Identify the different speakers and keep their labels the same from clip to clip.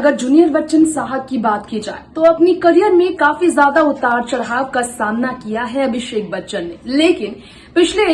Speaker 1: अगर जूनियर बच्चन साहब की बात की जाए तो अपनी करियर में काफी ज्यादा उतार चढ़ाव का सामना किया है अभिषेक बच्चन ने, लेकिन पिछले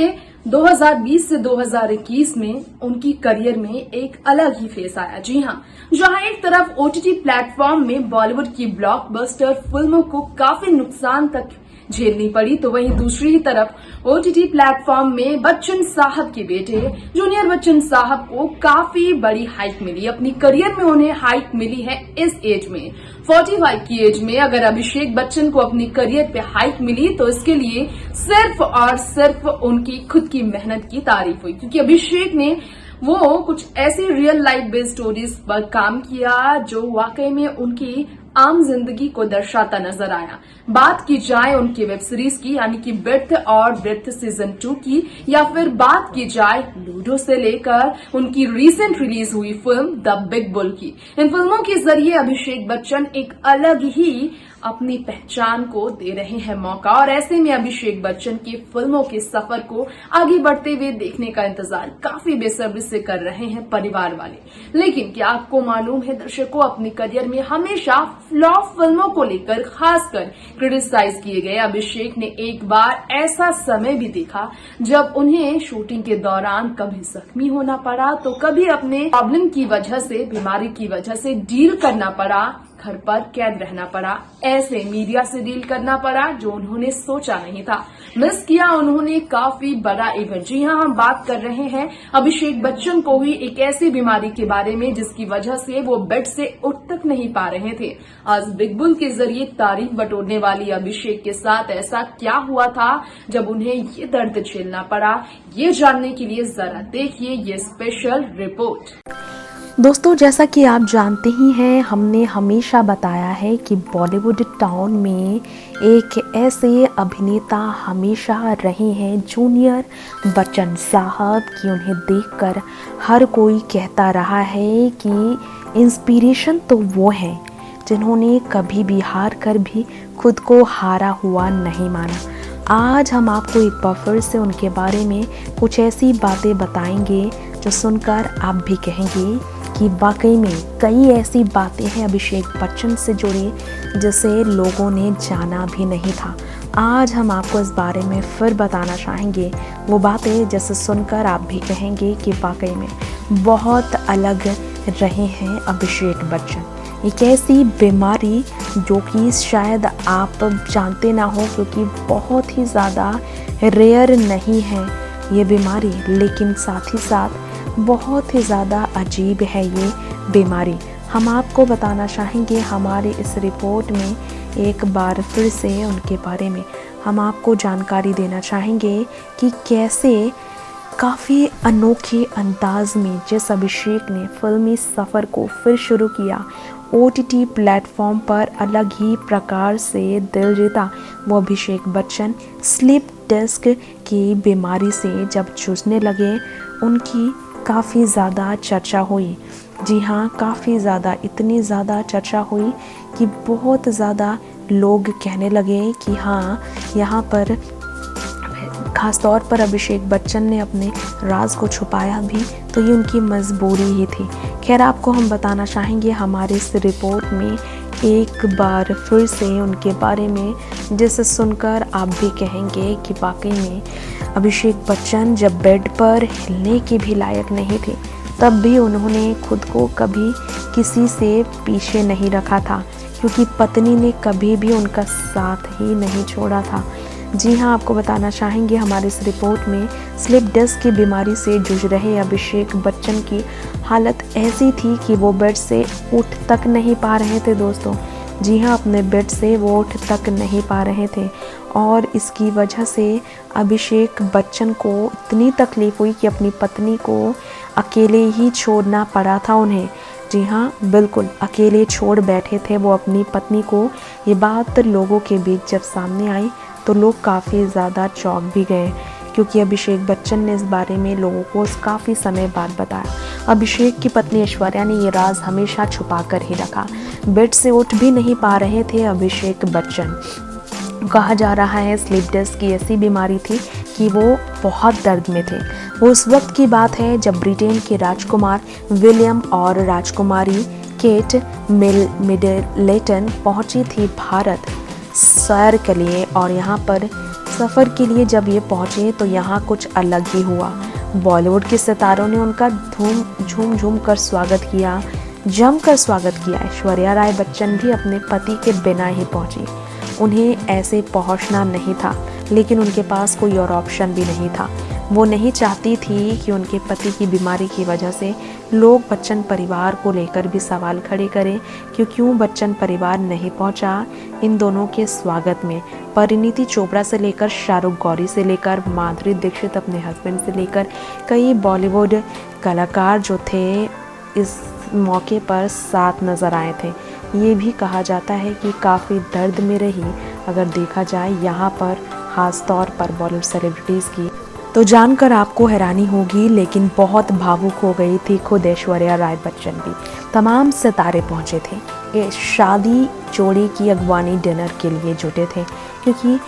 Speaker 1: 2020 से 2021 में उनकी करियर में एक अलग ही फेस आया। जी हां, जहां एक तरफ ओटीटी प्लेटफॉर्म में बॉलीवुड की ब्लॉकबस्टर फिल्मों को काफी नुकसान तक झेलनी पड़ी, तो वहीं दूसरी तरफ ओटीटी प्लेटफॉर्म में बच्चन साहब के बेटे जूनियर बच्चन साहब को काफी बड़ी हाइक मिली। अपनी करियर में उन्हें हाइक मिली है इस एज में, 45 की एज में। अगर अभिषेक बच्चन को अपनी करियर पे हाइक मिली तो इसके लिए सिर्फ और सिर्फ उनकी खुद की मेहनत की तारीफ हुई, क्योंकि अभिषेक ने वो कुछ ऐसी रियल लाइफ बेस्ड स्टोरीज पर काम किया जो वाकई में उनकी आम जिंदगी को दर्शाता नजर आया। बात की जाए उनकी वेब सीरीज की, यानी कि ब्रेथ और ब्रेथ सीजन 2 की, या फिर बात की जाए लूडो से लेकर उनकी रिसेंट रिलीज हुई फिल्म द बिग बुल की, इन फिल्मों के जरिए अभिषेक बच्चन एक अलग ही अपनी पहचान को दे रहे हैं मौका। और ऐसे में अभिषेक बच्चन की फिल्मों के सफर को आगे बढ़ते हुए देखने का इंतजार काफी बेसब्री से कर रहे हैं परिवार वाले। लेकिन क्या आपको मालूम है दर्शकों, अपने करियर में हमेशा फ्लॉप फिल्मों को लेकर खासकर क्रिटिसाइज किए गए अभिषेक ने एक बार ऐसा समय भी देखा जब उन्हें शूटिंग के दौरान कभी जख्मी होना पड़ा तो कभी अपने प्रॉब्लम की वजह से, बीमारी की वजह से डील करना पड़ा, घर पर कैद रहना पड़ा, ऐसे मीडिया से डील करना पड़ा जो उन्होंने सोचा नहीं था। मिस किया उन्होंने काफी बड़ा इवेंट। जी हां, हम बात कर रहे हैं अभिषेक बच्चन को हुई एक ऐसी बीमारी के बारे में जिसकी वजह से वो बेड से उठ तक नहीं पा रहे थे। आज बिग बुल के जरिए तारीफ बटोरने वाली अभिषेक के साथ ऐसा क्या हुआ था जब उन्हें ये दर्द झेलना पड़ा, ये जानने के लिए जरा देखिए ये स्पेशल रिपोर्ट।
Speaker 2: दोस्तों, जैसा कि आप जानते ही हैं, हमने हमेशा बताया है कि बॉलीवुड टाउन में एक ऐसे अभिनेता हमेशा रहे हैं जूनियर बच्चन साहब कि उन्हें देखकर हर कोई कहता रहा है कि इंस्पिरेशन तो वो हैं जिन्होंने कभी भी हार कर भी खुद को हारा हुआ नहीं माना। आज हम आपको एक बार फिर से उनके बारे में कुछ ऐसी बातें बताएंगे जो सुनकर आप भी कहेंगे कि वाकई में कई ऐसी बातें हैं अभिषेक बच्चन से जुड़ी जिसे लोगों ने जाना भी नहीं था। आज हम आपको इस बारे में फिर बताना चाहेंगे वो बातें जिसे सुनकर आप भी कहेंगे कि वाकई में बहुत अलग रहे हैं अभिषेक बच्चन। एक ऐसी बीमारी जो कि शायद आप जानते ना हो, क्योंकि बहुत ही ज़्यादा रेयर नहीं है ये बीमारी, लेकिन साथ ही साथ बहुत ही ज़्यादा अजीब है ये बीमारी। हम आपको बताना चाहेंगे हमारे इस रिपोर्ट में एक बार फिर से उनके बारे में हम आपको जानकारी देना चाहेंगे कि कैसे काफ़ी अनोखे अंदाज में जिस अभिषेक ने फिल्मी सफ़र को फिर शुरू किया, ओटीटी प्लेटफॉर्म पर अलग ही प्रकार से दिल जीता, वो अभिषेक बच्चन स्लीप डिस्क की बीमारी से जब जूझने लगे उनकी काफ़ी ज़्यादा चर्चा हुई। जी हाँ, काफ़ी ज़्यादा, इतनी ज़्यादा चर्चा हुई कि बहुत ज़्यादा लोग कहने लगे कि हाँ, यहाँ पर ख़ास तौर पर अभिषेक बच्चन ने अपने राज को छुपाया भी तो ये उनकी मजबूरी ही थी। खैर, आपको हम बताना चाहेंगे हमारे इस रिपोर्ट में एक बार फिर से उनके बारे में जिसे सुनकर आप भी कहेंगे कि वाकई में अभिषेक बच्चन जब बेड पर हिलने के भी लायक नहीं थे तब भी उन्होंने खुद को कभी किसी से पीछे नहीं रखा था, क्योंकि पत्नी ने कभी भी उनका साथ ही नहीं छोड़ा था। जी हाँ, आपको बताना चाहेंगे हमारे इस रिपोर्ट में स्लिप डिस्क की बीमारी से जूझ रहे अभिषेक बच्चन की हालत ऐसी थी कि वो बेड से उठ तक नहीं पा रहे थे। दोस्तों, जी हाँ, अपने बेड से वो उठ तक नहीं पा रहे थे और इसकी वजह से अभिषेक बच्चन को इतनी तकलीफ़ हुई कि अपनी पत्नी को अकेले ही छोड़ना पड़ा था उन्हें। जी हाँ, बिल्कुल अकेले छोड़ बैठे थे वो अपनी पत्नी को। ये बात लोगों के बीच जब सामने आई तो लोग काफ़ी ज़्यादा चौंक भी गए, क्योंकि अभिषेक बच्चन ने इस बारे में लोगों को काफ़ी समय बाद बताया। अभिषेक की पत्नी ऐश्वर्या ने ये राज हमेशा छुपा कर ही रखा। बेड से उठ भी नहीं पा रहे थे अभिषेक बच्चन। कहा जा रहा है स्लीप डिस्क की ऐसी बीमारी थी कि वो बहुत दर्द में थे। वो उस वक्त की बात है जब ब्रिटेन के राजकुमार विलियम और राजकुमारी केट मिडलेटन पहुंची थी भारत सैर के लिए, और यहाँ पर सफ़र के लिए जब ये पहुँचे तो यहाँ कुछ अलग ही हुआ। बॉलीवुड के सितारों ने उनका झूम कर स्वागत किया, जमकर स्वागत किया। ऐश्वर्या राय बच्चन भी अपने पति के बिना ही पहुंची। उन्हें ऐसे पहुंचना नहीं था, लेकिन उनके पास कोई और ऑप्शन भी नहीं था। वो नहीं चाहती थी कि उनके पति की बीमारी की वजह से लोग बच्चन परिवार को लेकर भी सवाल खड़े करें कि क्यों बच्चन परिवार नहीं पहुंचा इन दोनों के स्वागत में। परिणीति चोपड़ा से लेकर शाहरुख गौरी से लेकर माधुरी दीक्षित अपने हस्बैंड से लेकर कई बॉलीवुड कलाकार जो थे इस मौके पर साथ नज़र आए थे। ये भी कहा जाता है कि काफ़ी दर्द में रही अगर देखा जाए यहाँ पर ख़ास तौर पर बॉलीवुड सेलिब्रिटीज़ की, तो जानकर आपको हैरानी होगी, लेकिन बहुत भावुक हो गई थी खुद ऐश्वर्या राय बच्चन भी। तमाम सितारे पहुँचे थे, ये शादी जोड़ी की अगवानी डिनर के लिए जुटे थे, क्योंकि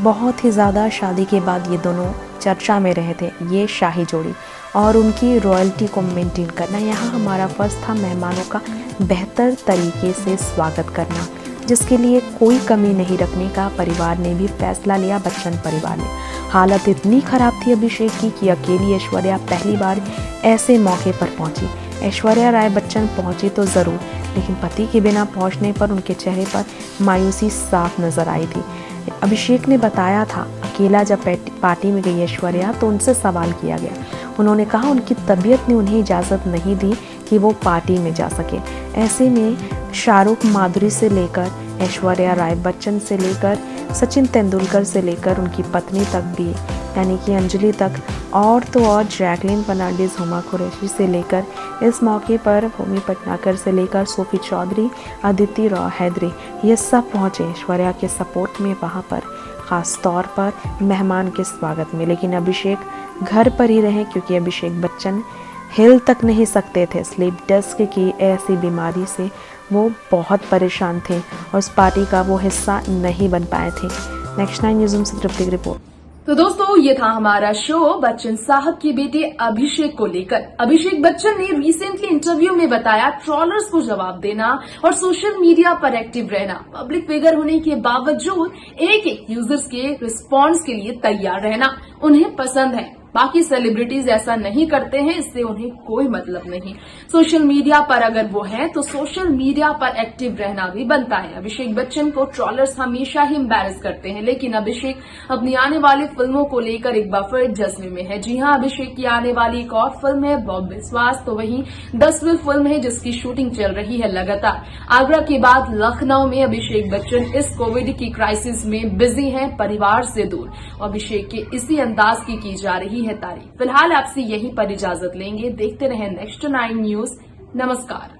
Speaker 2: बहुत ही ज़्यादा शादी के बाद ये दोनों चर्चा में रहे थे, ये शाही जोड़ी, और उनकी रॉयल्टी को मेंटेन करना। यहाँ हमारा फ़र्ज़ था मेहमानों का बेहतर तरीके से स्वागत करना, जिसके लिए कोई कमी नहीं रखने का परिवार ने भी फैसला लिया, बच्चन परिवार ने। हालत इतनी ख़राब थी अभिषेक की कि अकेली ऐश्वर्या पहली बार ऐसे मौके पर पहुंची। ऐश्वर्या राय बच्चन पहुंची तो ज़रूर, लेकिन पति के बिना पहुंचने पर उनके चेहरे पर मायूसी साफ नज़र आई थी। अभिषेक ने बताया था, अकेला जब पार्टी में गई ऐश्वर्या तो उनसे सवाल किया गया। उन्होंने कहा उनकी तबीयत ने उन्हें इजाज़त नहीं दी कि वो पार्टी में जा सके। ऐसे में शाहरुख, माधुरी से लेकर ऐश्वर्या राय बच्चन से लेकर सचिन तेंदुलकर से लेकर उनकी पत्नी तक भी, यानी कि अंजलि तक, और तो और जैकलीन फर्नांडीज, हुमा कुरैशी से लेकर इस मौके पर भूमि पटनाकर से लेकर सोफी चौधरी, अदिति रॉय हैदरी, ये सब पहुँचे ऐश्वर्या के सपोर्ट में वहाँ पर, ख़ास तौर पर मेहमान के स्वागत में। लेकिन अभिषेक घर पर ही रहे, क्योंकि अभिषेक बच्चन हिल तक नहीं सकते थे। स्लीप डिस्क की ऐसी बीमारी से वो बहुत परेशान थे और उस पार्टी का वो हिस्सा नहीं बन पाए थे। नेक्स्ट 9 न्यूज़ से तृप्ति की रिपोर्ट।
Speaker 1: तो दोस्तों, ये था हमारा शो बच्चन साहब के बेटे अभिषेक को लेकर। अभिषेक बच्चन ने रिसेंटली इंटरव्यू में बताया, ट्रोलर्स को जवाब देना और सोशल मीडिया पर एक्टिव रहना, पब्लिक फिगर होने के बावजूद एक यूजर्स के रिस्पॉन्स के लिए तैयार रहना उन्हें पसंद है। बाकी सेलिब्रिटीज ऐसा नहीं करते हैं, इससे उन्हें कोई मतलब नहीं। सोशल मीडिया पर अगर वो हैं तो सोशल मीडिया पर एक्टिव रहना भी बनता है। अभिषेक बच्चन को ट्रोलर्स हमेशा ही एम्बैरेस करते हैं, लेकिन अभिषेक अपनी आने वाली फिल्मों को लेकर एक बार फिर जज्बे में है। जी हां, अभिषेक की आने वाली एक और फिल्म है बॉब विश्वास, तो वहीं 10वीं फिल्म है जिसकी शूटिंग चल रही है लगातार। आगरा के बाद लखनऊ में अभिषेक बच्चन इस कोविड की क्राइसिस में बिजी हैं, परिवार से दूर। अभिषेक के इसी अंदाज की जा रही है तारीफ। फिलहाल आपसे यहीं पर इजाजत लेंगे। देखते रहें नेक्स्ट 9 न्यूज़। नमस्कार।